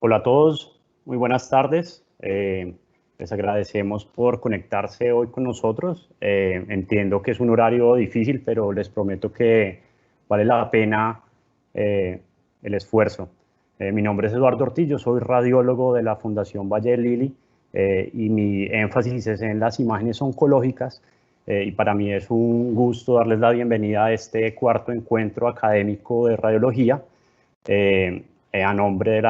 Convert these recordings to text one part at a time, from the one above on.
Hola a todos, muy buenas tardes. Les agradecemos por conectarse hoy con nosotros. Entiendo que es un horario difícil, pero les prometo que vale la pena el esfuerzo. Mi nombre es Eduardo Ortiz, yo soy radiólogo de la Fundación Valle del Lili y mi énfasis es en las imágenes oncológicas y para mí es un gusto darles la bienvenida a este cuarto encuentro académico de radiología. A nombre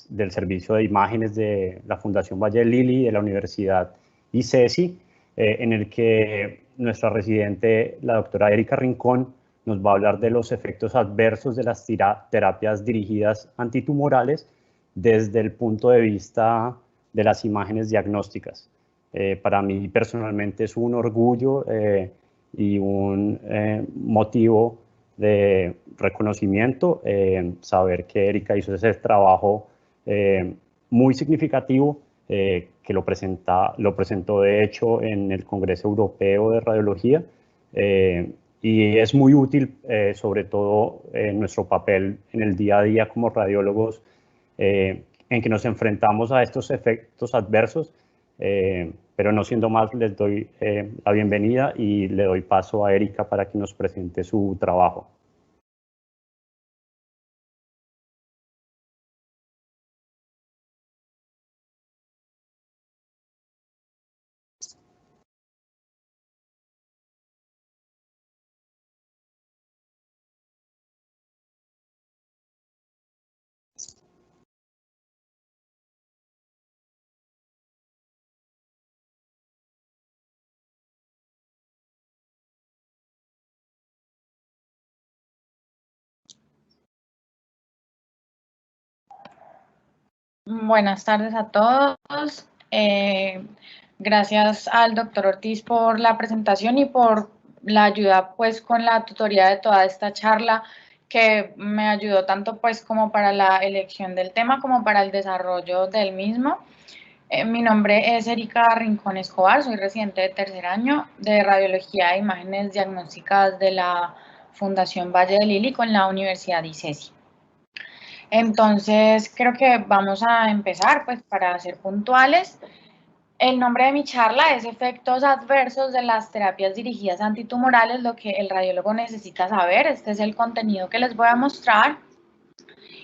del Servicio de Imágenes de la Fundación Valle del Lili, de la Universidad ICESI, en el que nuestra residente, la doctora Erika Rincón, nos va a hablar de los efectos adversos de las terapias dirigidas antitumorales desde el punto de vista de las imágenes diagnósticas. Para mí personalmente es un orgullo y un motivo de reconocimiento, saber que Erika hizo ese trabajo muy significativo, que lo presentó de hecho en el Congreso Europeo de Radiología, y es muy útil, sobre todo en nuestro papel en el día a día como radiólogos, en que nos enfrentamos a estos efectos adversos. Pero no siendo más, les doy la bienvenida y le doy paso a Erika para que nos presente su trabajo. Buenas tardes a todos. Gracias al doctor Ortiz por la presentación y por la ayuda pues con la tutoría de toda esta charla, que me ayudó tanto pues como para la elección del tema como para el desarrollo del mismo. Mi nombre es Erika Rincón Escobar, soy residente de tercer año de Radiología e Imágenes Diagnósticas de la Fundación Valle del Lili con la Universidad ICESI. Entonces, creo que vamos a empezar, pues, para ser puntuales. El nombre de mi charla es Efectos adversos de las terapias dirigidas antitumorales, lo que el radiólogo necesita saber. Este es el contenido que les voy a mostrar.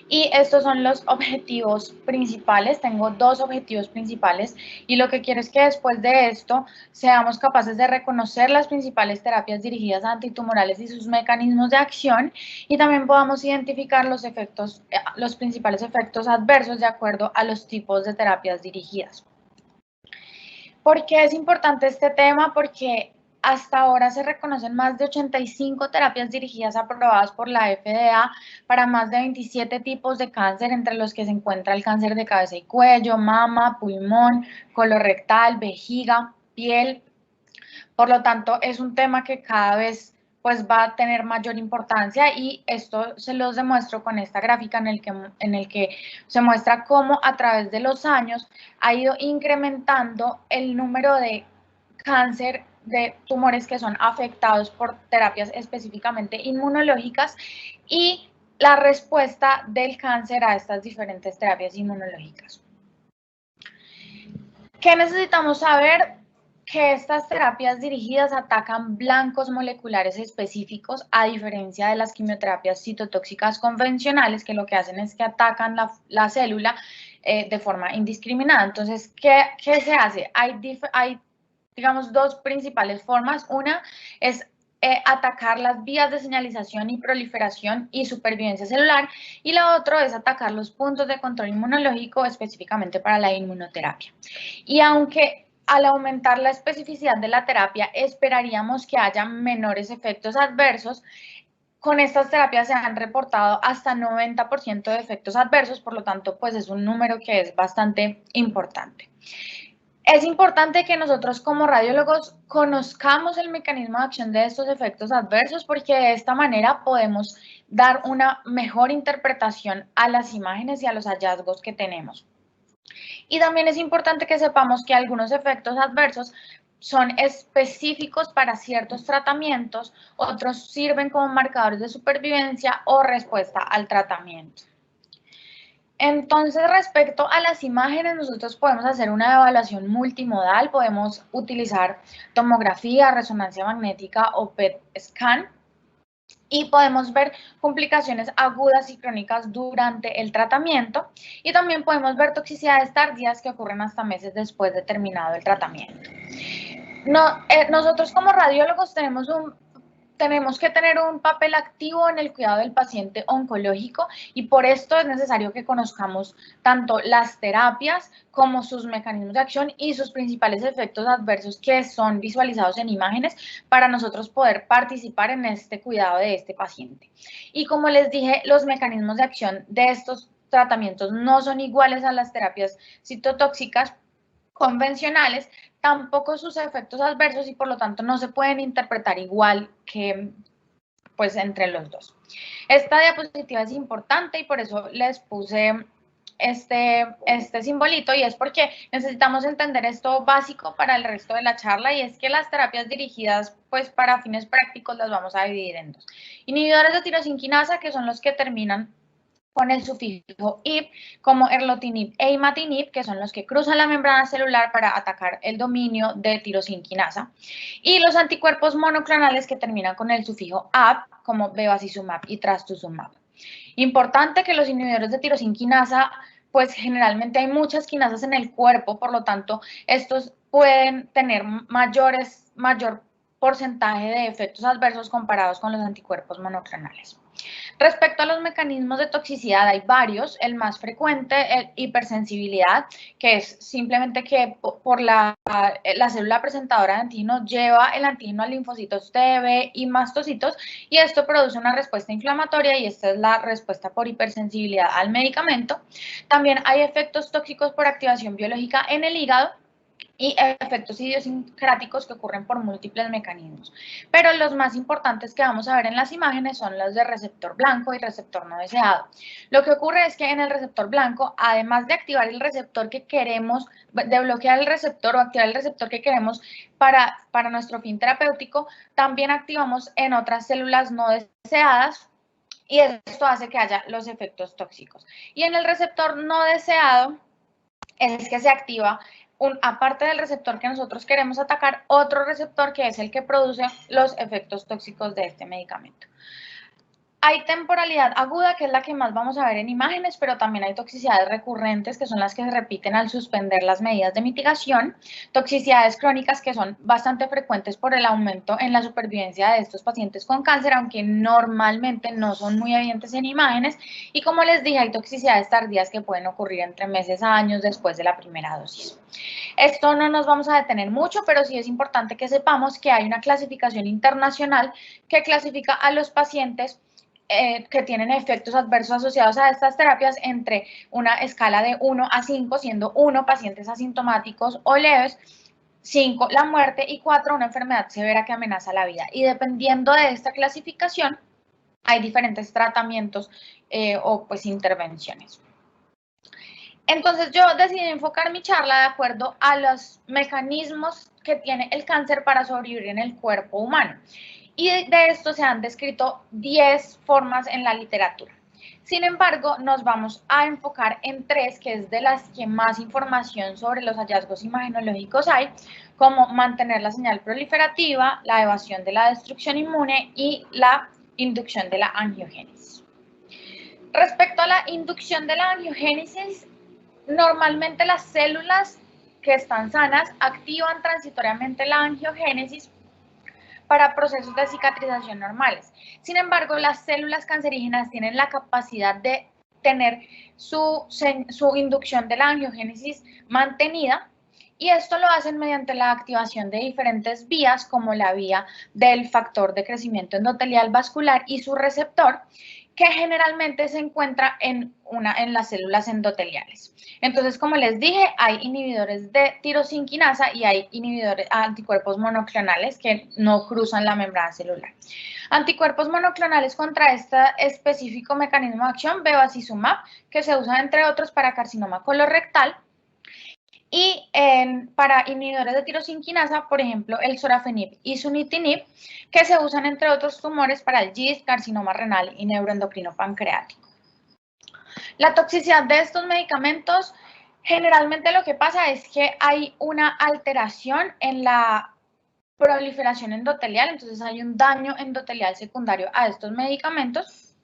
Y estos son los objetivos principales. Tengo dos objetivos principales y lo que quiero es que después de esto seamos capaces de reconocer las principales terapias dirigidas a antitumorales y sus mecanismos de acción, y también podamos identificar los principales efectos adversos de acuerdo a los tipos de terapias dirigidas. ¿Por qué es importante este tema? Porque hasta ahora se reconocen más de 85 terapias dirigidas aprobadas por la FDA para más de 27 tipos de cáncer, entre los que se encuentra el cáncer de cabeza y cuello, mama, pulmón, colorectal, vejiga, piel. Por lo tanto, es un tema que cada vez pues va a tener mayor importancia, y esto se los demuestro con esta gráfica en el que se muestra cómo a través de los años ha ido incrementando el número de cáncer, de tumores que son afectados por terapias específicamente inmunológicas, y la respuesta del cáncer a estas diferentes terapias inmunológicas. ¿Qué necesitamos saber? Que estas terapias dirigidas atacan blancos moleculares específicos, a diferencia de las quimioterapias citotóxicas convencionales, que lo que hacen es que atacan la célula de forma indiscriminada. Entonces, ¿qué se hace? Hay, digamos, dos principales formas. Una es atacar las vías de señalización y proliferación y supervivencia celular, y la otra es atacar los puntos de control inmunológico, específicamente para la inmunoterapia. Y aunque al aumentar la especificidad de la terapia esperaríamos que haya menores efectos adversos, con estas terapias se han reportado hasta 90% de efectos adversos, por lo tanto, pues es un número que es bastante importante. Es importante que nosotros como radiólogos conozcamos el mecanismo de acción de estos efectos adversos, porque de esta manera podemos dar una mejor interpretación a las imágenes y a los hallazgos que tenemos. Y también es importante que sepamos que algunos efectos adversos son específicos para ciertos tratamientos, otros sirven como marcadores de supervivencia o respuesta al tratamiento. Entonces, respecto a las imágenes, nosotros podemos hacer una evaluación multimodal, podemos utilizar tomografía, resonancia magnética o PET scan y podemos ver complicaciones agudas y crónicas durante el tratamiento y también podemos ver toxicidades tardías que ocurren hasta meses después de terminado el tratamiento. Nosotros como radiólogos tenemos que tener un papel activo en el cuidado del paciente oncológico y por esto es necesario que conozcamos tanto las terapias como sus mecanismos de acción y sus principales efectos adversos que son visualizados en imágenes para nosotros poder participar en este cuidado de este paciente. Y como les dije, los mecanismos de acción de estos tratamientos no son iguales a las terapias citotóxicas convencionales, tampoco sus efectos adversos y por lo tanto no se pueden interpretar igual que pues entre los dos. Esta diapositiva es importante y por eso les puse este simbolito y es porque necesitamos entender esto básico para el resto de la charla y es que las terapias dirigidas pues para fines prácticos las vamos a dividir en dos. Inhibidores de tirosinquinasa que son los que terminan con el sufijo ib, como erlotinib e imatinib, que son los que cruzan la membrana celular para atacar el dominio de tirosinquinasa, y los anticuerpos monoclonales que terminan con el sufijo ab, como bevacizumab y trastuzumab. Importante que los inhibidores de tirosinquinasa, pues generalmente hay muchas quinasas en el cuerpo, por lo tanto, estos pueden tener mayor porcentaje de efectos adversos comparados con los anticuerpos monoclonales. Respecto a los mecanismos de toxicidad, hay varios. El más frecuente, hipersensibilidad, que es simplemente que por la célula presentadora de antígeno lleva el antígeno a linfocitos T, B y mastocitos y esto produce una respuesta inflamatoria y esta es la respuesta por hipersensibilidad al medicamento. También hay efectos tóxicos por activación biológica en el hígado y efectos idiosincráticos que ocurren por múltiples mecanismos. Pero los más importantes que vamos a ver en las imágenes son los de receptor blanco y receptor no deseado. Lo que ocurre es que en el receptor blanco, además de activar el receptor que queremos, de bloquear el receptor o activar el receptor que queremos para nuestro fin terapéutico, también activamos en otras células no deseadas y esto hace que haya los efectos tóxicos. Y en el receptor no deseado es que se activa aparte del receptor que nosotros queremos atacar, otro receptor que es el que produce los efectos tóxicos de este medicamento. Hay temporalidad aguda, que es la que más vamos a ver en imágenes, pero también hay toxicidades recurrentes, que son las que se repiten al suspender las medidas de mitigación. Toxicidades crónicas, que son bastante frecuentes por el aumento en la supervivencia de estos pacientes con cáncer, aunque normalmente no son muy evidentes en imágenes. Y como les dije, hay toxicidades tardías que pueden ocurrir entre meses a años después de la primera dosis. Esto no nos vamos a detener mucho, pero sí es importante que sepamos que hay una clasificación internacional que clasifica a los pacientes que tienen efectos adversos asociados a estas terapias entre una escala de 1 a 5, siendo 1 pacientes asintomáticos o leves, 5 la muerte y 4 una enfermedad severa que amenaza la vida. Y dependiendo de esta clasificación, hay diferentes tratamientos o pues intervenciones. Entonces yo decidí enfocar mi charla de acuerdo a los mecanismos que tiene el cáncer para sobrevivir en el cuerpo humano. Y de esto se han descrito 10 formas en la literatura. Sin embargo, nos vamos a enfocar en 3, que es de las que más información sobre los hallazgos imagenológicos hay, como mantener la señal proliferativa, la evasión de la destrucción inmune y la inducción de la angiogénesis. Respecto a la inducción de la angiogénesis, normalmente las células que están sanas activan transitoriamente la angiogénesis para procesos de cicatrización normales. Sin embargo, las células cancerígenas tienen la capacidad de tener su inducción de la angiogénesis mantenida y esto lo hacen mediante la activación de diferentes vías como la vía del factor de crecimiento endotelial vascular y su receptor, que generalmente se encuentra en las células endoteliales. Entonces, como les dije, hay inhibidores de tirosinquinasa y hay inhibidores anticuerpos monoclonales que no cruzan la membrana celular. Anticuerpos monoclonales contra este específico mecanismo de acción, bevacizumab, que se usa entre otros para carcinoma colorectal, y para inhibidores de tirosinquinasa, por ejemplo, el sorafenib y sunitinib, que se usan entre otros tumores para el GIST, carcinoma renal y neuroendocrino pancreático. La toxicidad de estos medicamentos, generalmente lo que pasa es que hay una alteración en la proliferación endotelial, entonces hay un daño endotelial secundario a estos medicamentos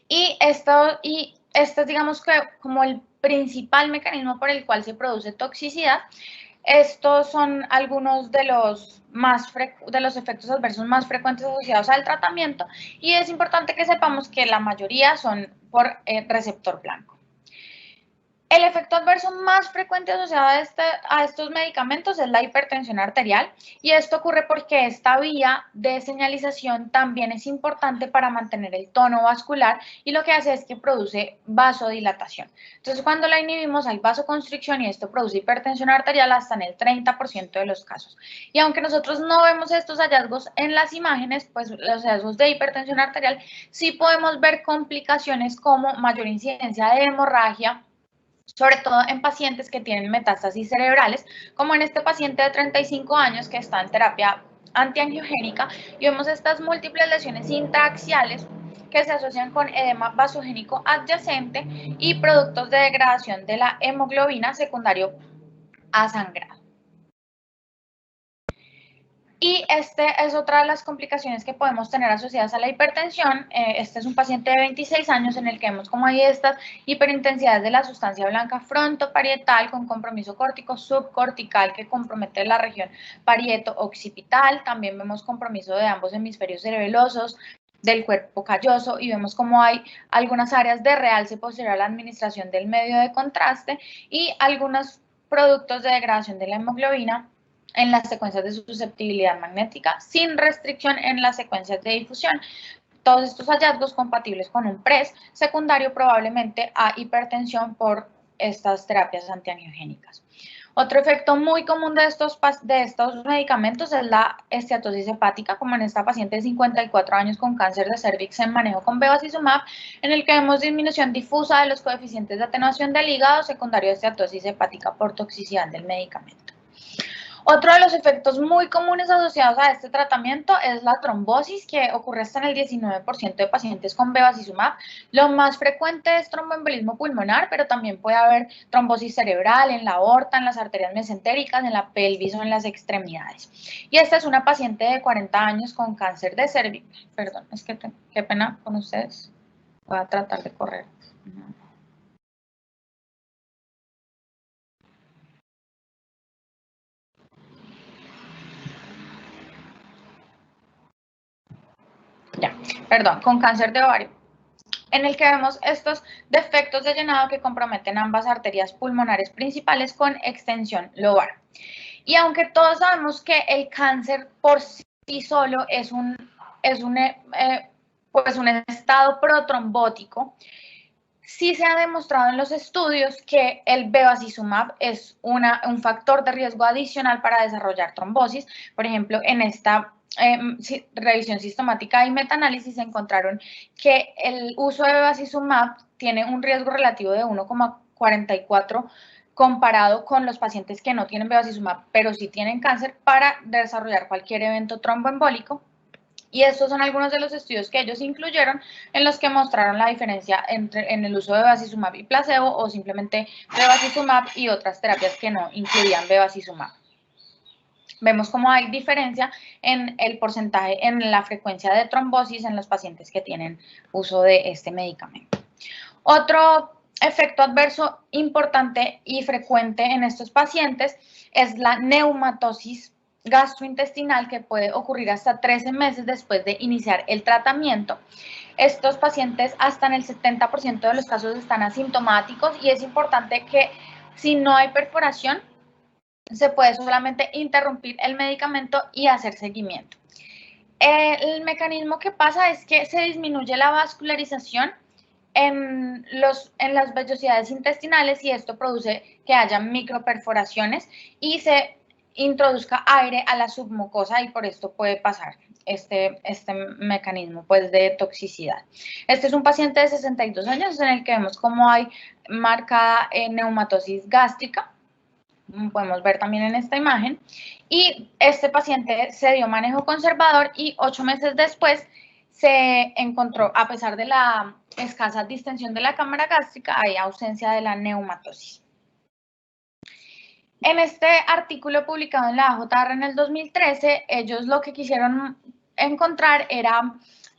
y esto es, digamos, que como el principal mecanismo por el cual se produce toxicidad. Estos son algunos de los efectos adversos más frecuentes asociados al tratamiento y es importante que sepamos que la mayoría son por receptor blanco. El efecto adverso más frecuente asociado a estos medicamentos es la hipertensión arterial y esto ocurre porque esta vía de señalización también es importante para mantener el tono vascular y lo que hace es que produce vasodilatación. Entonces, cuando la inhibimos hay vasoconstricción y esto produce hipertensión arterial hasta en el 30% de los casos. Y aunque nosotros no vemos estos hallazgos en las imágenes, pues los hallazgos de hipertensión arterial sí podemos ver complicaciones como mayor incidencia de hemorragia, sobre todo en pacientes que tienen metástasis cerebrales, como en este paciente de 35 años que está en terapia antiangiogénica, y vemos estas múltiples lesiones intraaxiales que se asocian con edema vasogénico adyacente y productos de degradación de la hemoglobina secundario a sangrado. Y este es otra de las complicaciones que podemos tener asociadas a la hipertensión. Este es un paciente de 26 años en el que vemos como hay estas hiperintensidades de la sustancia blanca frontoparietal con compromiso córtico subcortical que compromete la región parieto-occipital. También vemos compromiso de ambos hemisferios cerebelosos, del cuerpo calloso, y vemos como hay algunas áreas de realce posterior a la administración del medio de contraste y algunos productos de degradación de la hemoglobina en las secuencias de susceptibilidad magnética, sin restricción en las secuencias de difusión. Todos estos hallazgos compatibles con un PRES secundario probablemente a hipertensión por estas terapias antiangiogénicas. Otro efecto muy común de estos medicamentos es la esteatosis hepática, como en esta paciente de 54 años con cáncer de cervix en manejo con bevacizumab, en el que vemos disminución difusa de los coeficientes de atenuación del hígado secundario de esteatosis hepática por toxicidad del medicamento. Otro de los efectos muy comunes asociados a este tratamiento es la trombosis, que ocurre hasta en el 19% de pacientes con bevacizumab. Lo más frecuente es tromboembolismo pulmonar, pero también puede haber trombosis cerebral en la aorta, en las arterias mesentéricas, en la pelvis o en las extremidades. Y esta es una paciente de 40 años con cáncer de cervix. Perdón, es que qué pena con ustedes. Voy a tratar de correr. Ya, perdón, con cáncer de ovario, en el que vemos estos defectos de llenado que comprometen ambas arterias pulmonares principales con extensión lobar. Y aunque todos sabemos que el cáncer por sí solo es un estado protrombótico, sí se ha demostrado en los estudios que el bevacizumab es un factor de riesgo adicional para desarrollar trombosis. Por ejemplo, en esta revisión sistemática y metaanálisis encontraron que el uso de bevacizumab tiene un riesgo relativo de 1,44 comparado con los pacientes que no tienen bevacizumab, pero sí tienen cáncer, para desarrollar cualquier evento tromboembólico. Y estos son algunos de los estudios que ellos incluyeron en los que mostraron la diferencia en el uso de bevacizumab y placebo, o simplemente bevacizumab y otras terapias que no incluían bevacizumab. Vemos cómo hay diferencia en el porcentaje, en la frecuencia de trombosis en los pacientes que tienen uso de este medicamento. Otro efecto adverso importante y frecuente en estos pacientes es la neumatosis gastrointestinal, que puede ocurrir hasta 13 meses después de iniciar el tratamiento. Estos pacientes hasta en el 70% de los casos están asintomáticos y es importante que si no hay perforación, se puede solamente interrumpir el medicamento y hacer seguimiento. El mecanismo que pasa es que se disminuye la vascularización en las vellosidades intestinales y esto produce que haya microperforaciones y se introduzca aire a la submucosa, y por esto puede pasar este mecanismo pues de toxicidad. Este es un paciente de 62 años en el que vemos cómo hay marcada neumatosis gástrica. Podemos ver también en esta imagen, y este paciente se dio manejo conservador y 8 meses después se encontró, a pesar de la escasa distensión de la cámara gástrica, hay ausencia de la neumatosis. En este artículo publicado en la AJR en el 2013, ellos lo que quisieron encontrar era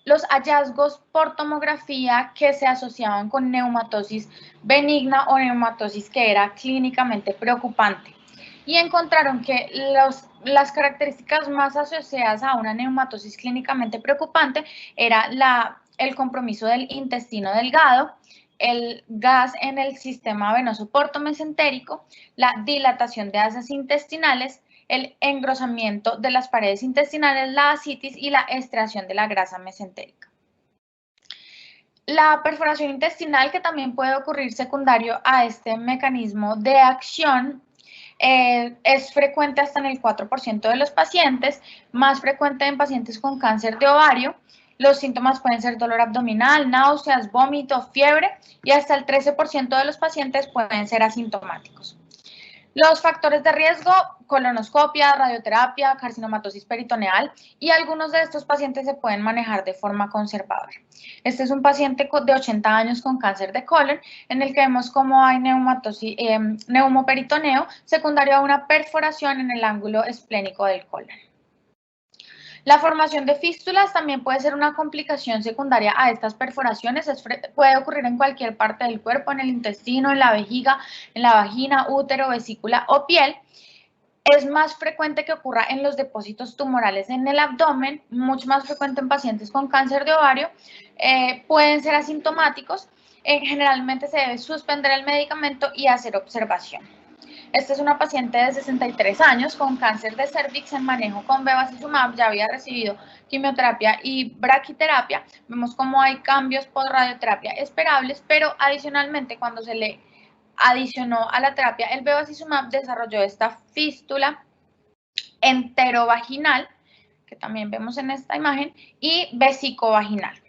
los hallazgos por tomografía que se asociaban con neumatosis benigna o neumatosis que era clínicamente preocupante. Y encontraron que las características más asociadas a una neumatosis clínicamente preocupante era el compromiso del intestino delgado, el gas en el sistema venoso portomesentérico, la dilatación de asas intestinales, el engrosamiento de las paredes intestinales, la ascitis y la estriación de la grasa mesentérica. La perforación intestinal, que también puede ocurrir secundario a este mecanismo de acción, es frecuente hasta en el 4% de los pacientes, más frecuente en pacientes con cáncer de ovario. Los síntomas pueden ser dolor abdominal, náuseas, vómito, fiebre y hasta el 13% de los pacientes pueden ser asintomáticos. Los factores de riesgo, colonoscopia, radioterapia, carcinomatosis peritoneal y algunos de estos pacientes se pueden manejar de forma conservadora. Este es un paciente de 80 años con cáncer de colon en el que vemos cómo hay neumoperitoneo secundario a una perforación en el ángulo esplénico del colon. La formación de fístulas también puede ser una complicación secundaria a estas perforaciones. Puede ocurrir en cualquier parte del cuerpo, en el intestino, en la vejiga, en la vagina, útero, vesícula o piel. Es más frecuente que ocurra en los depósitos tumorales en el abdomen, mucho más frecuente en pacientes con cáncer de ovario. Pueden ser asintomáticos. Generalmente se debe suspender el medicamento y hacer observación. Esta es una paciente de 63 años con cáncer de cervix en manejo con bevacizumab, ya había recibido quimioterapia y braquiterapia. Vemos cómo hay cambios por radioterapia esperables, pero adicionalmente cuando se le adicionó a la terapia el bevacizumab desarrolló esta fístula enterovaginal, que también vemos en esta imagen, y vesicovaginal.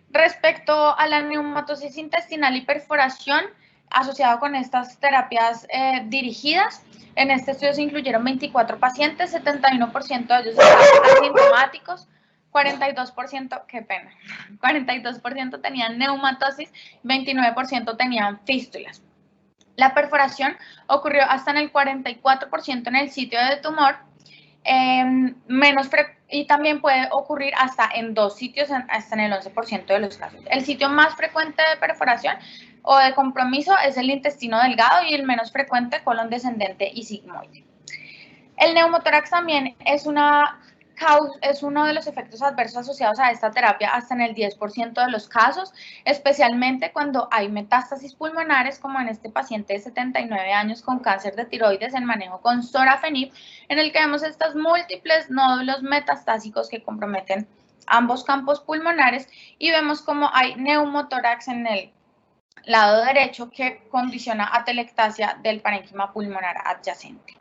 Respecto a la neumatosis intestinal y perforación, asociado con estas terapias dirigidas. En este estudio se incluyeron 24 pacientes, 71% de ellos estaban asintomáticos, 42%, qué pena, 42% tenían neumatosis, 29% tenían fístulas. La perforación ocurrió hasta en el 44% en el sitio de tumor, y también puede ocurrir hasta en 2 sitios, hasta en el 11% de los casos. El sitio más frecuente de perforación o de compromiso es el intestino delgado y el menos frecuente colon descendente y sigmoide. El neumotórax también es uno de los efectos adversos asociados a esta terapia hasta en el 10% de los casos, especialmente cuando hay metástasis pulmonares, como en este paciente de 79 años con cáncer de tiroides en manejo con sorafenib, en el que vemos estos múltiples nódulos metastásicos que comprometen ambos campos pulmonares y vemos como hay neumotórax en el lado derecho que condiciona atelectasia del parénquima pulmonar adyacente.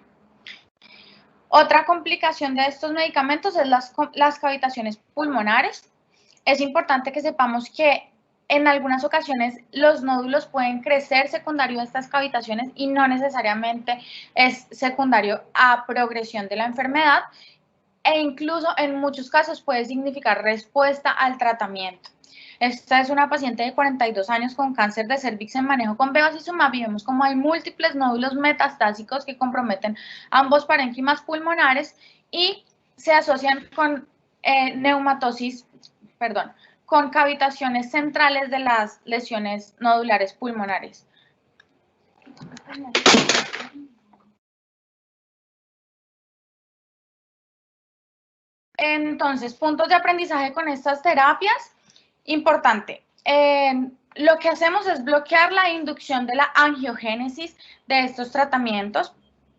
Otra complicación de estos medicamentos es las cavitaciones pulmonares. Es importante que sepamos que en algunas ocasiones los nódulos pueden crecer secundario a estas cavitaciones y no necesariamente es secundario a progresión de la enfermedad e incluso en muchos casos puede significar respuesta al tratamiento. Esta es una paciente de 42 años con cáncer de cervix en manejo con bevacizumab y vemos como hay múltiples nódulos metastásicos que comprometen ambos parénquimas pulmonares y se asocian con con cavitaciones centrales de las lesiones nodulares pulmonares. Entonces, puntos de aprendizaje con estas terapias. Importante, lo que hacemos es bloquear la inducción de la angiogénesis de estos tratamientos.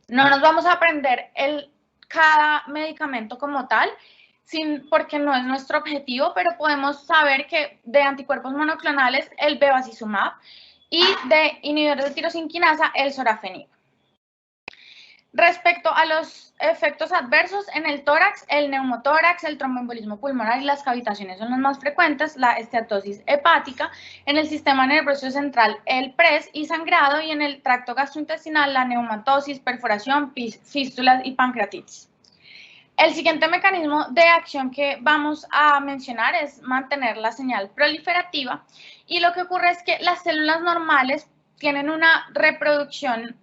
No nos vamos a aprender cada medicamento como tal, porque no es nuestro objetivo, pero podemos saber que de anticuerpos monoclonales, el bevacizumab, y de inhibidores de tirosinquinasa, el sorafenib. Respecto a los efectos adversos en el tórax, el neumotórax, el tromboembolismo pulmonar y las cavitaciones son los más frecuentes, la esteatosis hepática, en el sistema nervioso central el PRES y sangrado y en el tracto gastrointestinal la neumatosis, perforación, fístulas y pancreatitis. El siguiente mecanismo de acción que vamos a mencionar es mantener la señal proliferativa, y lo que ocurre es que las células normales tienen una reproducción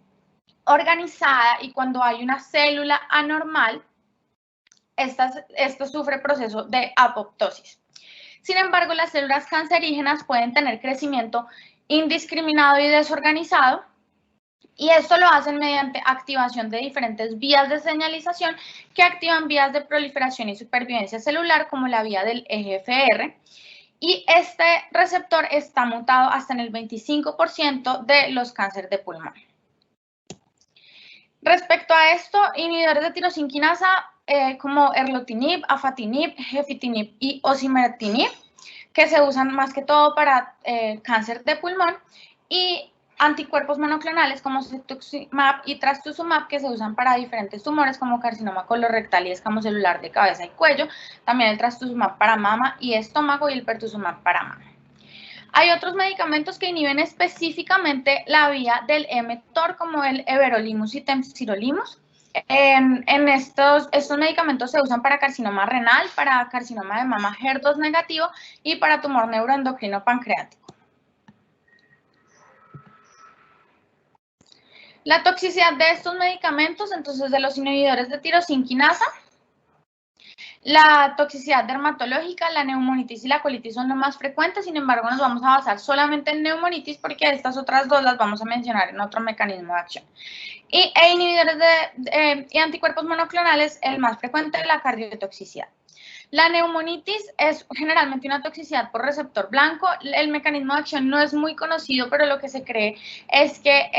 organizada, y cuando hay una célula anormal, esta sufre proceso de apoptosis. Sin embargo, las células cancerígenas pueden tener crecimiento indiscriminado y desorganizado, y esto lo hacen mediante activación de diferentes vías de señalización que activan vías de proliferación y supervivencia celular, como la vía del EGFR, y este receptor está mutado hasta en el 25% de los cánceres de pulmón. Respecto a esto, inhibidores de tirosinquinasa como erlotinib, afatinib, gefitinib y osimertinib, que se usan más que todo para cáncer de pulmón, y anticuerpos monoclonales como cetuximab y trastuzumab, que se usan para diferentes tumores como carcinoma colorectal y escamocelular de cabeza y cuello, también el trastuzumab para mama y estómago y el pertuzumab para mama. Hay otros medicamentos que inhiben específicamente la vía del mTOR, como el everolimus y temsirolimus. Estos medicamentos se usan para carcinoma renal, para carcinoma de mama HER2 negativo y para tumor neuroendocrino pancreático. La toxicidad de estos medicamentos, entonces, de los inhibidores de tirosinquinasa, la toxicidad dermatológica, la neumonitis y la colitis son lo más frecuentes. Sin embargo, nos vamos a basar solamente en neumonitis porque estas otras dos las vamos a mencionar en otro mecanismo de acción. Y inhibidores y anticuerpos monoclonales, el más frecuente, la cardiotoxicidad. La neumonitis es generalmente una toxicidad por receptor blanco. El mecanismo de acción no es muy conocido, pero lo que se cree es que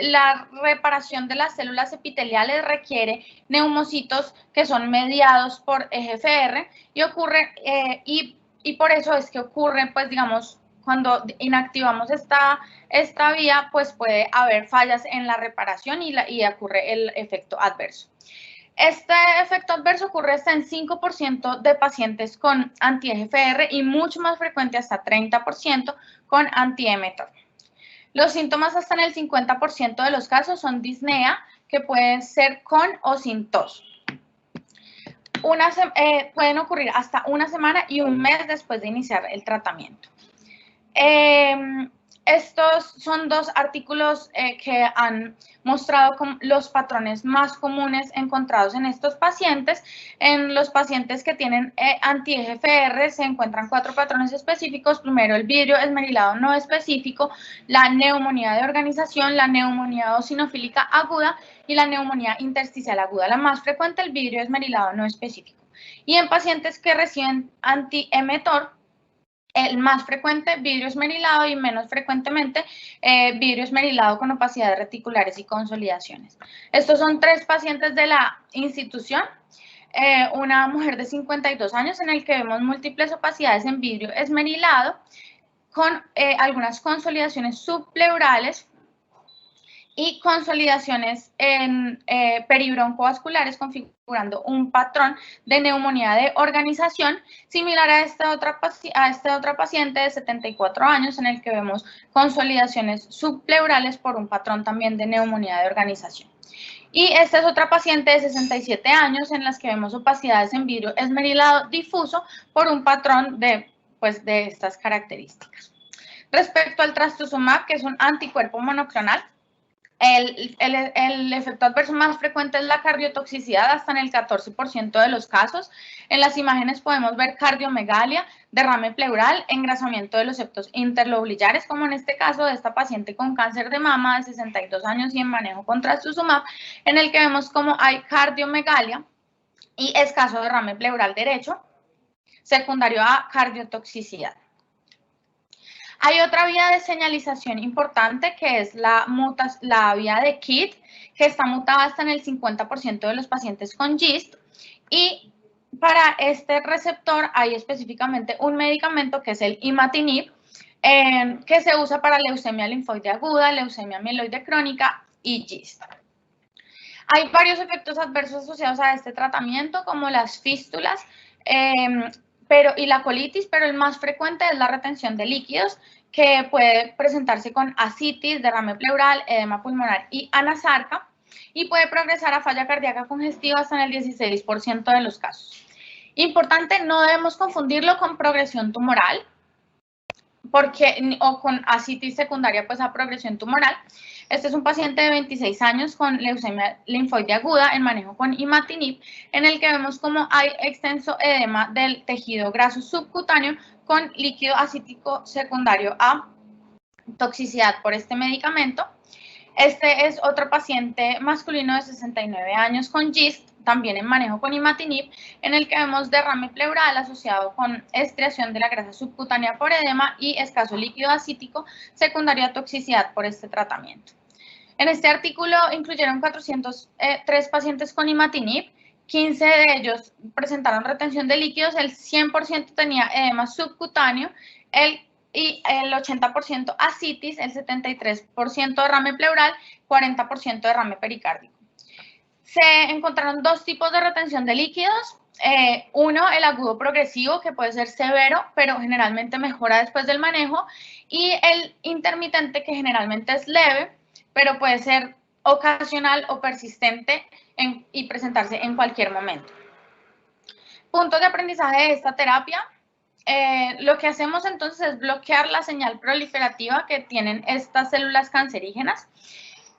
la reparación de las células epiteliales requiere neumocitos que son mediados por EGFR, y ocurre, y por eso es que ocurre, pues digamos, cuando inactivamos esta vía, pues puede haber fallas en la reparación y ocurre el efecto adverso. Este efecto adverso ocurre hasta en 5% de pacientes con anti-EGFR y mucho más frecuente, hasta 30%, con anti-mTOR. Los síntomas hasta en el 50% de los casos son disnea, que pueden ser con o sin tos. Pueden ocurrir hasta una semana y un mes después de iniciar el tratamiento. Estos son dos artículos que han mostrado los patrones más comunes encontrados en estos pacientes. En los pacientes que tienen anti-EGFR se encuentran 4 patrones específicos. Primero, el vidrio esmerilado no específico, la neumonía de organización, la neumonía eosinofílica aguda y la neumonía intersticial aguda. La más frecuente, el vidrio esmerilado no específico. Y en pacientes que reciben anti-mTOR, el más frecuente, vidrio esmerilado, y menos frecuentemente, vidrio esmerilado con opacidades reticulares y consolidaciones. Estos son 3 pacientes de la institución. Una mujer de 52 años en el que vemos múltiples opacidades en vidrio esmerilado con algunas consolidaciones subpleurales y consolidaciones en peribroncovasculares, configurando un patrón de neumonía de organización similar a esta otra paciente de 74 años en el que vemos consolidaciones subpleurales por un patrón también de neumonía de organización. Y esta es otra paciente de 67 años en las que vemos opacidades en vidrio esmerilado difuso por un patrón de estas características. Respecto al trastuzumab, que es un anticuerpo monoclonal, el efecto adverso más frecuente es la cardiotoxicidad, hasta en el 14% de los casos. En las imágenes podemos ver cardiomegalia, derrame pleural, engrasamiento de los septos interlobulillares, como en este caso de esta paciente con cáncer de mama de 62 años y en manejo con trastuzumab, en el que vemos como hay cardiomegalia y escaso derrame pleural derecho, secundario a cardiotoxicidad. Hay otra vía de señalización importante, que es la vía de KIT, que está mutada hasta en el 50% de los pacientes con GIST, y para este receptor hay específicamente un medicamento que es el imatinib, que se usa para leucemia linfoide aguda, leucemia mieloide crónica y GIST. Hay varios efectos adversos asociados a este tratamiento, como las fístulas y la colitis, pero el más frecuente es la retención de líquidos, que puede presentarse con ascitis, derrame pleural, edema pulmonar y anasarca. y puede progresar a falla cardíaca congestiva hasta en el 16% de los casos. Importante, no debemos confundirlo con progresión tumoral, o con ascitis secundaria pues a progresión tumoral. Este es un paciente de 26 años con leucemia linfoide aguda en manejo con imatinib, en el que vemos como hay extenso edema del tejido graso subcutáneo con líquido acítico secundario a toxicidad por este medicamento. Este es otro paciente masculino de 69 años con GIST, también en manejo con imatinib, en el que vemos derrame pleural asociado con estriación de la grasa subcutánea por edema y escaso líquido acítico secundario a toxicidad por este tratamiento. En este artículo incluyeron 403 pacientes con imatinib, 15 de ellos presentaron retención de líquidos, el 100% tenía edema subcutáneo, y el 80% ascitis, el 73% derrame pleural, 40% derrame pericárdico. Se encontraron dos tipos de retención de líquidos. Uno, el agudo progresivo, que puede ser severo, pero generalmente mejora después del manejo, y el intermitente, que generalmente es leve, pero puede ser ocasional o persistente y presentarse en cualquier momento. Puntos de aprendizaje de esta terapia. Lo que hacemos entonces es bloquear la señal proliferativa que tienen estas células cancerígenas.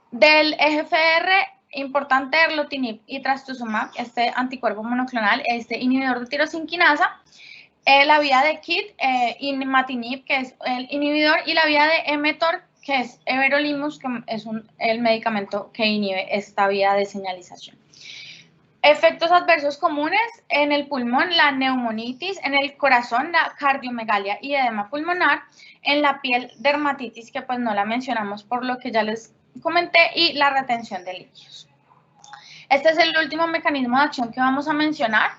Del EGFR, importante erlotinib y trastuzumab, este anticuerpo monoclonal, este inhibidor de tirosinquinasa, la vía de KIT, imatinib, que es el inhibidor, y la vía de mTOR, que es everolimus, que es el medicamento que inhibe esta vía de señalización. Efectos adversos comunes en el pulmón, la neumonitis, en el corazón, la cardiomegalia y edema pulmonar, en la piel, dermatitis, que pues no la mencionamos por lo que ya les comenté, y la retención de líquidos. Este es el último mecanismo de acción que vamos a mencionar.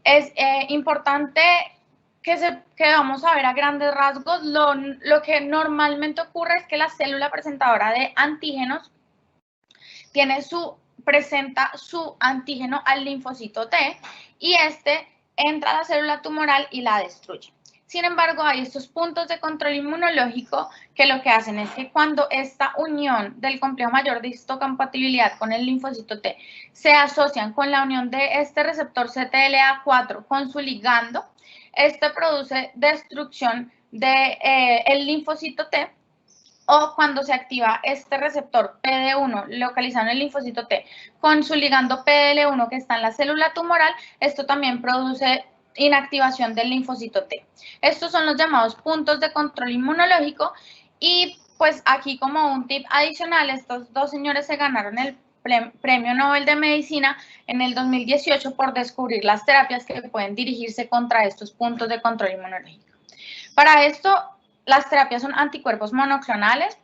Es importante que vamos a ver a grandes rasgos. Lo que normalmente ocurre es que la célula presentadora de antígenos presenta su antígeno al linfocito T y este entra a la célula tumoral y la destruye. Sin embargo, hay estos puntos de control inmunológico que lo que hacen es que cuando esta unión del complejo mayor de histocompatibilidad con el linfocito T se asocian con la unión de este receptor CTLA4 con su ligando, este produce destrucción del linfocito T, o cuando se activa este receptor PD1 localizado en el linfocito T con su ligando PDL1 que está en la célula tumoral, esto también produce inactivación del linfocito T. Estos son los llamados puntos de control inmunológico y pues aquí como un tip adicional, estos dos señores se ganaron el Premio Nobel de Medicina en el 2018 por descubrir las terapias que pueden dirigirse contra estos puntos de control inmunológico. Para esto, las terapias son anticuerpos monoclonales,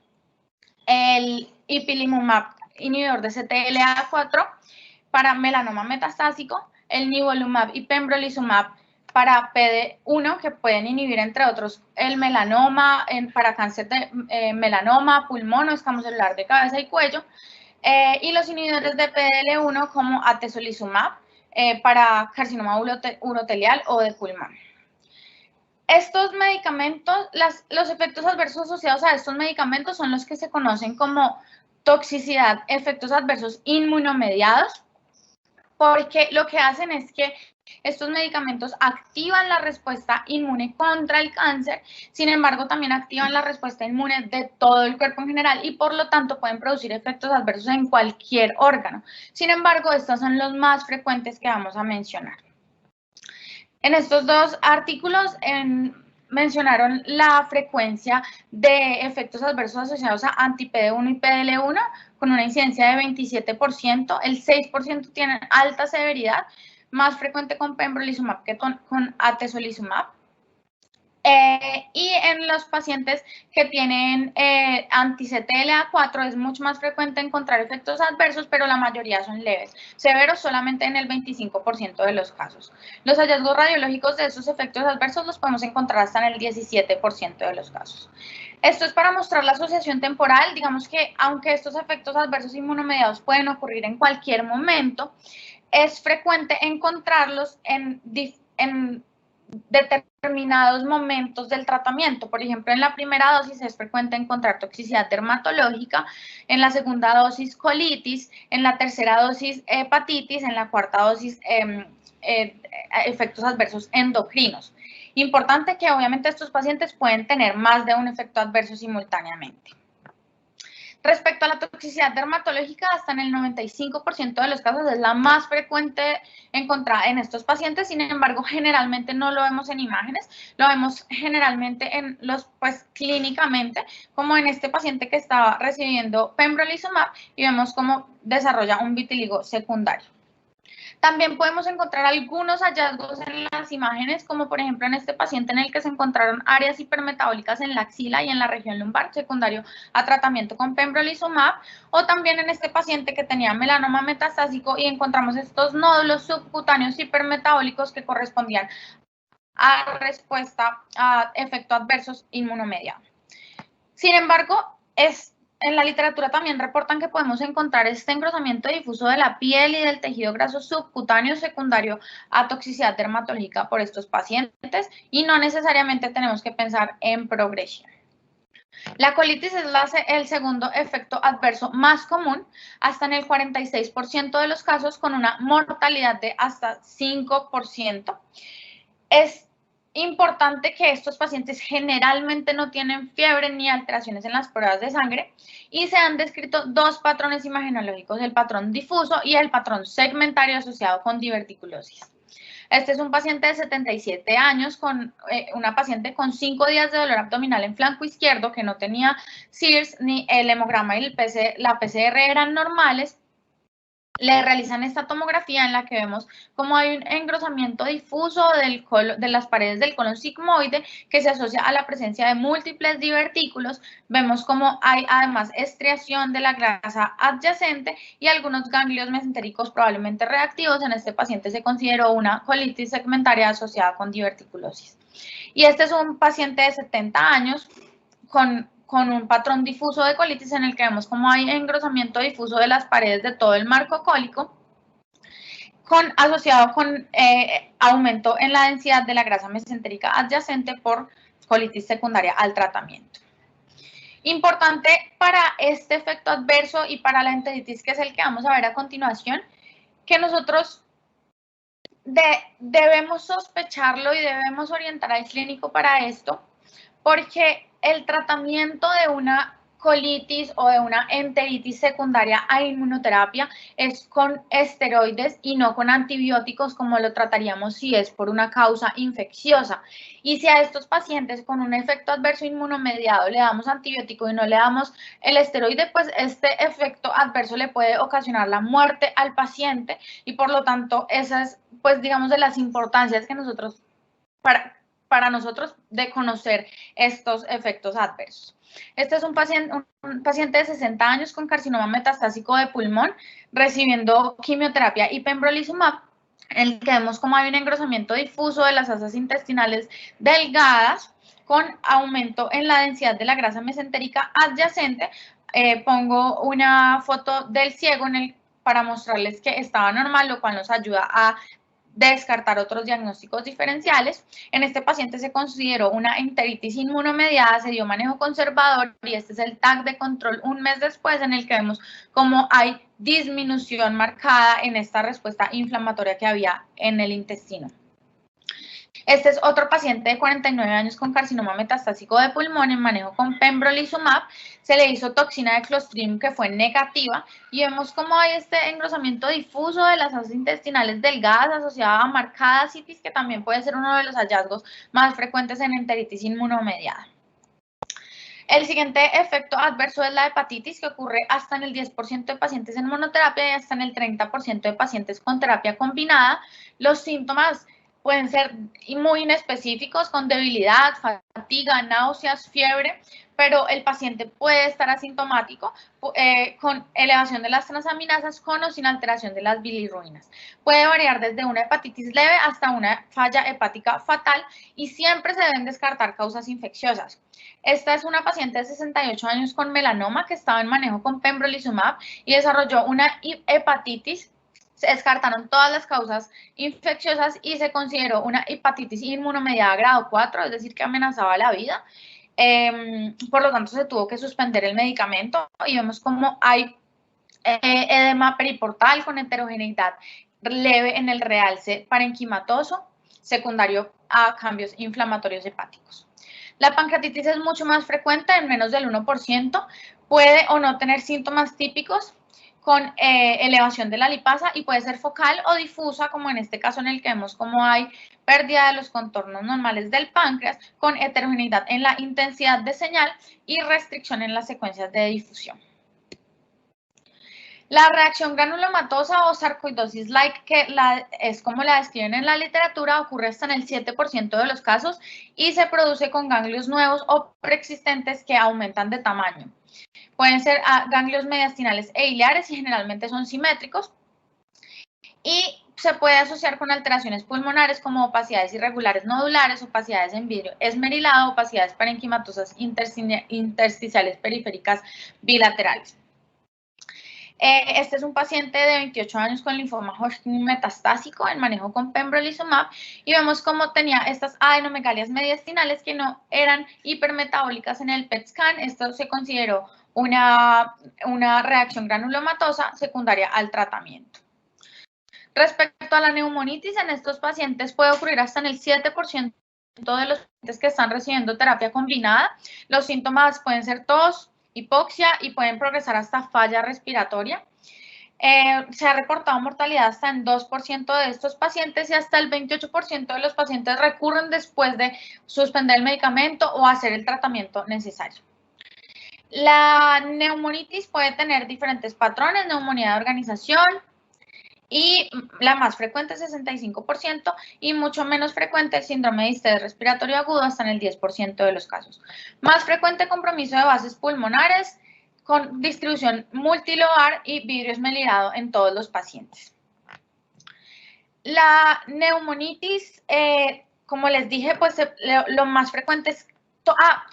el ipilimumab, inhibidor de CTLA4 para melanoma metastásico, el nivolumab y pembrolizumab para PD1, que pueden inhibir, entre otros, el melanoma, para cáncer de melanoma, pulmón o escamo celular de cabeza y cuello, y los inhibidores de PDL1 como atezolizumab para carcinoma urotelial o de pulmón. Estos medicamentos, los efectos adversos asociados a estos medicamentos son los que se conocen como toxicidad, efectos adversos inmunomediados, porque lo que hacen es que estos medicamentos activan la respuesta inmune contra el cáncer, sin embargo también activan la respuesta inmune de todo el cuerpo en general y por lo tanto pueden producir efectos adversos en cualquier órgano. Sin embargo, estos son los más frecuentes que vamos a mencionar. En estos dos artículos mencionaron la frecuencia de efectos adversos asociados a anti-PD1 y PDL1 con una incidencia de 27%, el 6% tienen alta severidad, más frecuente con pembrolizumab que con atezolizumab. Y en los pacientes que tienen anti-CTLA4 es mucho más frecuente encontrar efectos adversos, pero la mayoría son leves, severos solamente en el 25% de los casos. Los hallazgos radiológicos de esos efectos adversos los podemos encontrar hasta en el 17% de los casos. Esto es para mostrar la asociación temporal. Digamos que aunque estos efectos adversos inmunomediados pueden ocurrir en cualquier momento, es frecuente encontrarlos en determinados momentos del tratamiento. Por ejemplo, en la primera dosis es frecuente encontrar toxicidad dermatológica, en la segunda dosis colitis, en la tercera dosis hepatitis, en la cuarta dosis efectos adversos endocrinos. Importante que obviamente estos pacientes pueden tener más de un efecto adverso simultáneamente. Respecto a la toxicidad dermatológica, hasta en el 95% de los casos es la más frecuente encontrada en estos pacientes. Sin embargo, generalmente no lo vemos en imágenes, lo vemos generalmente en clínicamente, como en este paciente que estaba recibiendo pembrolizumab y vemos cómo desarrolla un vitíligo secundario. También podemos encontrar algunos hallazgos en las imágenes, como por ejemplo en este paciente en el que se encontraron áreas hipermetabólicas en la axila y en la región lumbar, secundario a tratamiento con pembrolizumab, o también en este paciente que tenía melanoma metastásico y encontramos estos nódulos subcutáneos hipermetabólicos que correspondían a respuesta a efectos adversos inmunomediados. Sin embargo, en la literatura también reportan que podemos encontrar este engrosamiento difuso de la piel y del tejido graso subcutáneo secundario a toxicidad dermatológica por estos pacientes y no necesariamente tenemos que pensar en progresión. La colitis es el segundo efecto adverso más común, hasta en el 46% de los casos, con una mortalidad de hasta 5%. Es importante que estos pacientes generalmente no tienen fiebre ni alteraciones en las pruebas de sangre y se han descrito dos patrones imagenológicos, el patrón difuso y el patrón segmentario asociado con diverticulosis. Este es un paciente de 77 años, una paciente con 5 días de dolor abdominal en flanco izquierdo que no tenía SIRS ni el hemograma y la PCR eran normales. Le realizan esta tomografía en la que vemos cómo hay un engrosamiento difuso de las paredes del colon sigmoide que se asocia a la presencia de múltiples divertículos. Vemos cómo hay además estriación de la grasa adyacente y algunos ganglios mesentéricos probablemente reactivos. En este paciente se consideró una colitis segmentaria asociada con diverticulosis. Y este es un paciente de 70 años con un patrón difuso de colitis en el que vemos cómo hay engrosamiento difuso de las paredes de todo el marco cólico, asociado con aumento en la densidad de la grasa mesentérica adyacente por colitis secundaria al tratamiento. Importante para este efecto adverso y para la enteritis, que es el que vamos a ver a continuación, que nosotros debemos sospecharlo y debemos orientar al clínico para esto, porque el tratamiento de una colitis o de una enteritis secundaria a inmunoterapia es con esteroides y no con antibióticos como lo trataríamos si es por una causa infecciosa. Y si a estos pacientes con un efecto adverso inmunomediado le damos antibiótico y no le damos el esteroide, pues este efecto adverso le puede ocasionar la muerte al paciente y por lo tanto esa es, pues digamos, de las importancias que nosotros para nosotros de conocer estos efectos adversos. Este es un paciente de 60 años con carcinoma metastásico de pulmón recibiendo quimioterapia y pembrolizumab, en el que vemos cómo hay un engrosamiento difuso de las asas intestinales delgadas con aumento en la densidad de la grasa mesentérica adyacente. Pongo una foto del ciego para mostrarles que estaba normal, lo cual nos ayuda a descartar otros diagnósticos diferenciales. En este paciente se consideró una enteritis inmunomediada, se dio manejo conservador y este es el TAC de control un mes después, en el que vemos cómo hay disminución marcada en esta respuesta inflamatoria que había en el intestino. Este es otro paciente de 49 años con carcinoma metastásico de pulmón en manejo con pembrolizumab. Se le hizo toxina de Clostridium que fue negativa y vemos cómo hay este engrosamiento difuso de las asas intestinales delgadas asociada a marcada citis, que también puede ser uno de los hallazgos más frecuentes en enteritis inmunomediada. El siguiente efecto adverso es la hepatitis, que ocurre hasta en el 10% de pacientes en monoterapia y hasta en el 30% de pacientes con terapia combinada. Los síntomas pueden ser muy inespecíficos, con debilidad, fatiga, náuseas, fiebre, pero el paciente puede estar asintomático con elevación de las transaminasas con o sin alteración de las bilirruinas. Puede variar desde una hepatitis leve hasta una falla hepática fatal y siempre se deben descartar causas infecciosas. Esta es una paciente de 68 años con melanoma que estaba en manejo con pembrolizumab y desarrolló una hepatitis Se descartaron todas las causas infecciosas y se consideró una hepatitis inmunomediada grado 4, es decir, que amenazaba la vida. Por lo tanto, se tuvo que suspender el medicamento y vemos como hay edema periportal con heterogeneidad leve en el realce parenquimatoso, secundario a cambios inflamatorios hepáticos. La pancreatitis es mucho más frecuente, en menos del 1%, puede o no tener síntomas típicos con elevación de la lipasa y puede ser focal o difusa, como en este caso en el que vemos como hay pérdida de los contornos normales del páncreas con heterogeneidad en la intensidad de señal y restricción en las secuencias de difusión. La reacción granulomatosa o sarcoidosis-like, que es como la describen en la literatura, ocurre hasta en el 7% de los casos y se produce con ganglios nuevos o preexistentes que aumentan de tamaño. Pueden ser ganglios mediastinales e iliares y generalmente son simétricos. Y se puede asociar con alteraciones pulmonares como opacidades irregulares nodulares, opacidades en vidrio esmerilado, opacidades parenquimatosas intersticiales periféricas bilaterales. Este es un paciente de 28 años con linfoma Hodgkin metastásico en manejo con pembrolizumab y vemos cómo tenía estas adenomegalias mediastinales que no eran hipermetabólicas en el PET scan. Esto se consideró una reacción granulomatosa secundaria al tratamiento. Respecto a la neumonitis, en estos pacientes puede ocurrir hasta en el 7% de los pacientes que están recibiendo terapia combinada. Los síntomas pueden ser tos, hipoxia y pueden progresar hasta falla respiratoria. Se ha reportado mortalidad hasta en 2% de estos pacientes y hasta el 28% de los pacientes recurren después de suspender el medicamento o hacer el tratamiento necesario. La neumonitis puede tener diferentes patrones, neumonía de organización, y la más frecuente es 65% y mucho menos frecuente el síndrome de distrés respiratorio agudo hasta en el 10% de los casos. Más frecuente compromiso de bases pulmonares con distribución multilobar y vidrio esmerilado en todos los pacientes. La neumonitis, como les dije, pues lo más frecuente es,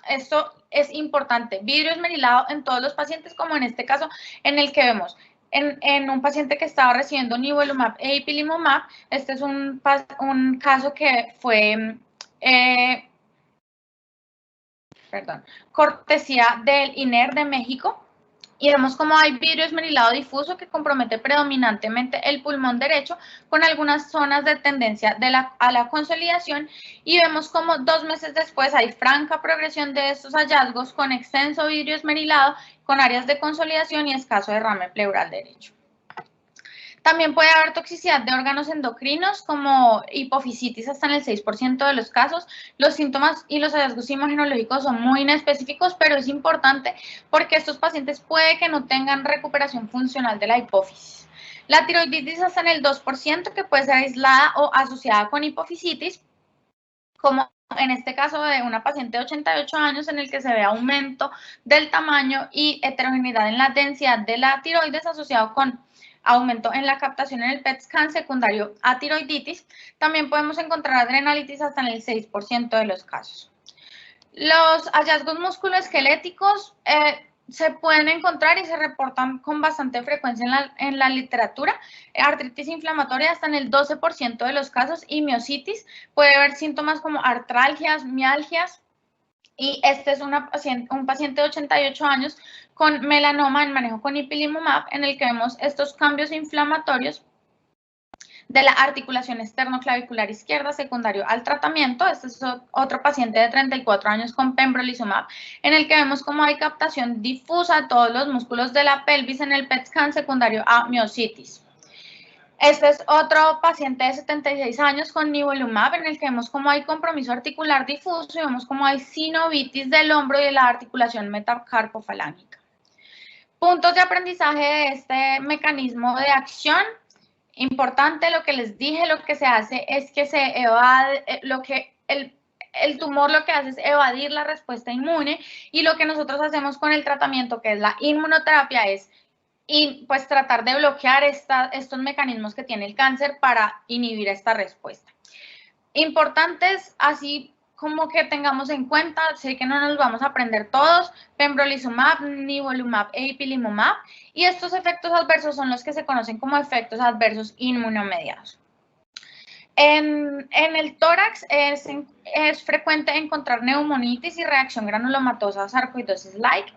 esto es importante, vidrio esmerilado en todos los pacientes, como en este caso en el que vemos en un paciente que estaba recibiendo nivolumab e ipilimumab. Este es un caso que fue cortesía del INER de México. Y vemos cómo hay vidrio esmerilado difuso que compromete predominantemente el pulmón derecho con algunas zonas de tendencia a la consolidación y vemos cómo 2 meses después hay franca progresión de estos hallazgos con extenso vidrio esmerilado con áreas de consolidación y escaso derrame pleural derecho. También puede haber toxicidad de órganos endocrinos como hipofisitis hasta en el 6% de los casos. Los síntomas y los hallazgos imagenológicos son muy inespecíficos, pero es importante porque estos pacientes puede que no tengan recuperación funcional de la hipófisis. La tiroiditis hasta en el 2% que puede ser aislada o asociada con hipofisitis, como en este caso de una paciente de 88 años en el que se ve aumento del tamaño y heterogeneidad en la densidad de la tiroides asociado con aumento en la captación en el PET scan secundario a tiroiditis. También podemos encontrar adrenalitis hasta en el 6% de los casos. Los hallazgos musculoesqueléticos se pueden encontrar y se reportan con bastante frecuencia en la literatura. Artritis inflamatoria hasta en el 12% de los casos y miositis. Puede haber síntomas como artralgias, mialgias. Y este es un paciente de 88 años con melanoma en manejo con ipilimumab, en el que vemos estos cambios inflamatorios de la articulación externoclavicular izquierda secundario al tratamiento. Este es otro paciente de 34 años con pembrolizumab, en el que vemos cómo hay captación difusa de todos los músculos de la pelvis en el PET scan secundario a miositis. Este es otro paciente de 76 años con nivolumab, en el que vemos cómo hay compromiso articular difuso y vemos cómo hay sinovitis del hombro y de la articulación metacarpofalángica. Puntos de aprendizaje de este mecanismo de acción. Importante lo que les dije, lo que se hace es que se evade, el tumor lo que hace es evadir la respuesta inmune y lo que nosotros hacemos con el tratamiento, que es la inmunoterapia, es pues tratar de bloquear estos mecanismos que tiene el cáncer para inhibir esta respuesta. Importantes, así como que tengamos en cuenta, sé que no nos vamos a aprender todos, pembrolizumab, nivolumab e ipilimumab, y estos efectos adversos son los que se conocen como efectos adversos inmunomediados. En el tórax es frecuente encontrar neumonitis y reacción granulomatosa o sarcoidosis-like.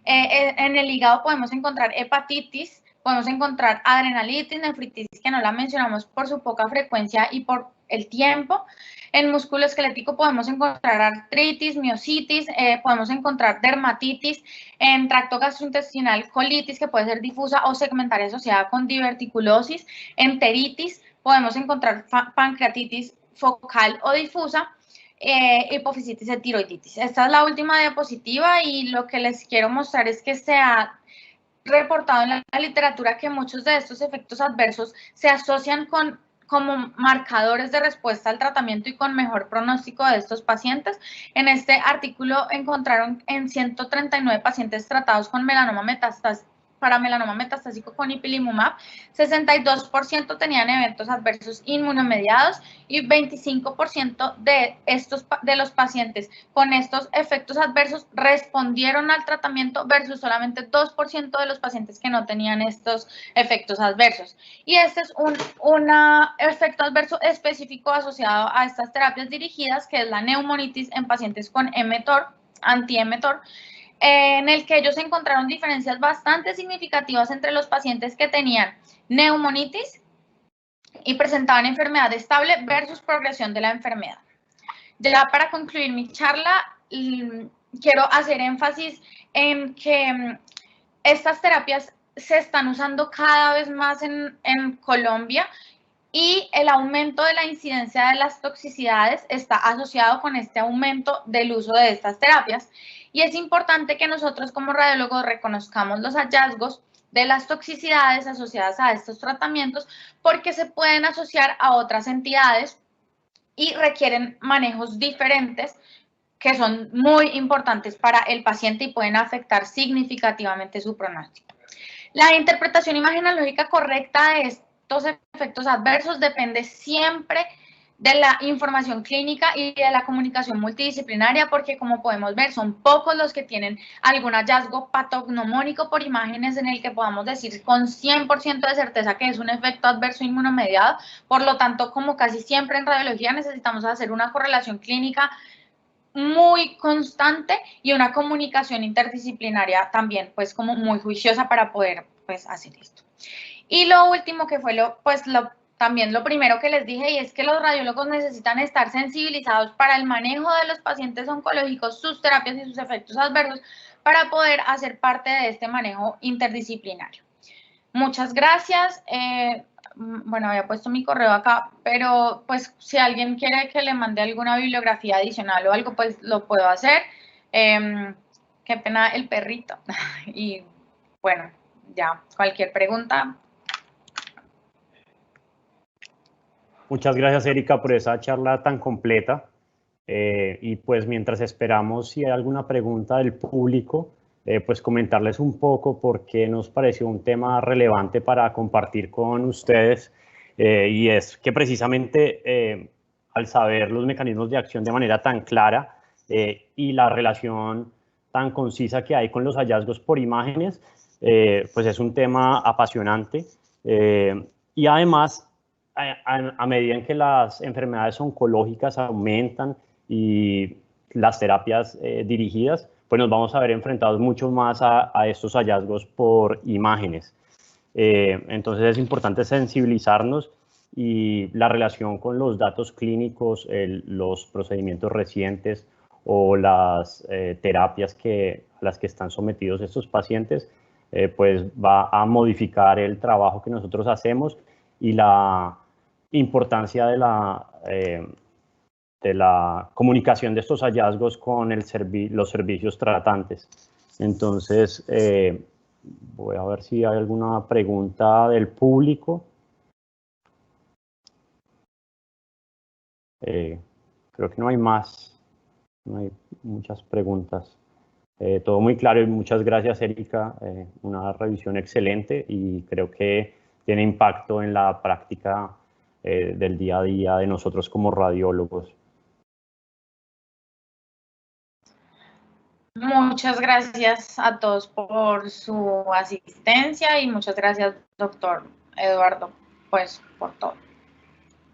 En el hígado podemos encontrar hepatitis, podemos encontrar adrenalitis, nefritis, que no la mencionamos por su poca frecuencia y por el tiempo. En músculo esquelético podemos encontrar artritis, miositis, podemos encontrar dermatitis, en tracto gastrointestinal colitis, que puede ser difusa o segmentaria asociada con diverticulosis, enteritis, podemos encontrar pancreatitis focal o difusa, hipofisitis y tiroiditis. Esta es la última diapositiva y lo que les quiero mostrar es que se ha reportado en la literatura que muchos de estos efectos adversos se asocian como marcadores de respuesta al tratamiento y con mejor pronóstico de estos pacientes. En este artículo encontraron en 139 pacientes tratados con melanoma metastásico, para melanoma metastásico con ipilimumab, 62% tenían eventos adversos inmunomediados y 25% de los pacientes con estos efectos adversos respondieron al tratamiento versus solamente 2% de los pacientes que no tenían estos efectos adversos. Y este es un efecto adverso específico asociado a estas terapias dirigidas, que es la neumonitis en pacientes con mTOR, anti-mTOR, en el que ellos encontraron diferencias bastante significativas entre los pacientes que tenían neumonitis y presentaban enfermedad estable versus progresión de la enfermedad. Ya para concluir mi charla, quiero hacer énfasis en que estas terapias se están usando cada vez más en Colombia y el aumento de la incidencia de las toxicidades está asociado con este aumento del uso de estas terapias. Y es importante que nosotros como radiólogos reconozcamos los hallazgos de las toxicidades asociadas a estos tratamientos, porque se pueden asociar a otras entidades y requieren manejos diferentes que son muy importantes para el paciente y pueden afectar significativamente su pronóstico. La interpretación imagenológica correcta de estos efectos adversos depende siempre de la información clínica y de la comunicación multidisciplinaria, porque como podemos ver, son pocos los que tienen algún hallazgo patognomónico por imágenes en el que podamos decir con 100% de certeza que es un efecto adverso inmunomediado. Por lo tanto, como casi siempre en radiología, necesitamos hacer una correlación clínica muy constante y una comunicación interdisciplinaria también, pues como muy juiciosa para poder, pues, hacer esto. Y lo último que fue también lo primero que les dije, y es que los radiólogos necesitan estar sensibilizados para el manejo de los pacientes oncológicos, sus terapias y sus efectos adversos, para poder hacer parte de este manejo interdisciplinario. Muchas gracias. Bueno, había puesto mi correo acá, pero pues si alguien quiere que le mande alguna bibliografía adicional o algo, pues lo puedo hacer. Qué pena el perrito. Y bueno, ya, cualquier pregunta. Muchas gracias, Erika, por esa charla tan completa. Y pues mientras esperamos si hay alguna pregunta del público, pues comentarles un poco por qué nos pareció un tema relevante para compartir con ustedes. Y es que precisamente al saber los mecanismos de acción de manera tan clara y la relación tan concisa que hay con los hallazgos por imágenes, pues es un tema apasionante. Y además, a medida en que las enfermedades oncológicas aumentan y las terapias dirigidas, pues nos vamos a ver enfrentados mucho más a estos hallazgos por imágenes. Entonces es importante sensibilizarnos y la relación con los datos clínicos, los procedimientos recientes o las terapias a las que están sometidos estos pacientes, pues va a modificar el trabajo que nosotros hacemos y la importancia de la comunicación de estos hallazgos con los servicios tratantes. Entonces, voy a ver si hay alguna pregunta del público. Creo que no hay más, no hay muchas preguntas. Todo muy claro y muchas gracias, Erika. Una revisión excelente y creo que tiene impacto en la práctica del día a día de nosotros como radiólogos. Muchas gracias a todos por su asistencia y muchas gracias, doctor Eduardo, pues por todo.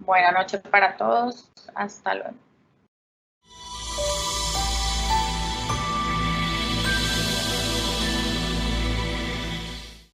Buenas noches para todos. Hasta luego.